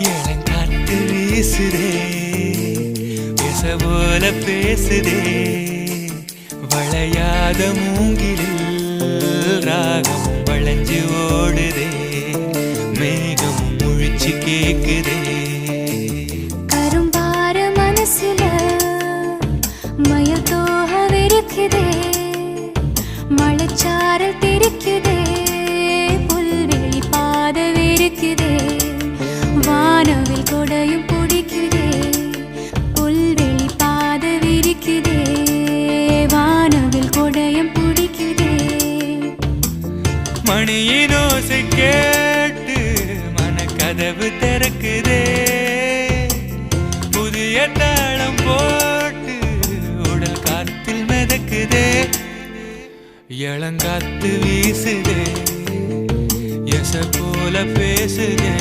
இளங்காத்து வீசுதே பேச போல பேசுதே வளையாத மூங்கிலில் ராகம் வளைஞ்சு ஓடுதே மேகம் முழிச்சு கேக்குதே கரும்பார மனசுல மயில் தோகவிருக்குதே மழைச்சாரல் தெரிக்குதே புல்வெளி பாதவிருக்குதே வானவில் கொடையும் பிடிக்குதே புல்வெளி பாதவிருக்குதே வானவில் கொடையும் பிடிக்குதே மணியின் ஓசை கேட்டு மனக்கதவு திறக்குதே புதிய தாளம் போட்டு உடல் காத்தில் மிதக்குதே இளங்காத்து வீசுதே எச போல பேசுதே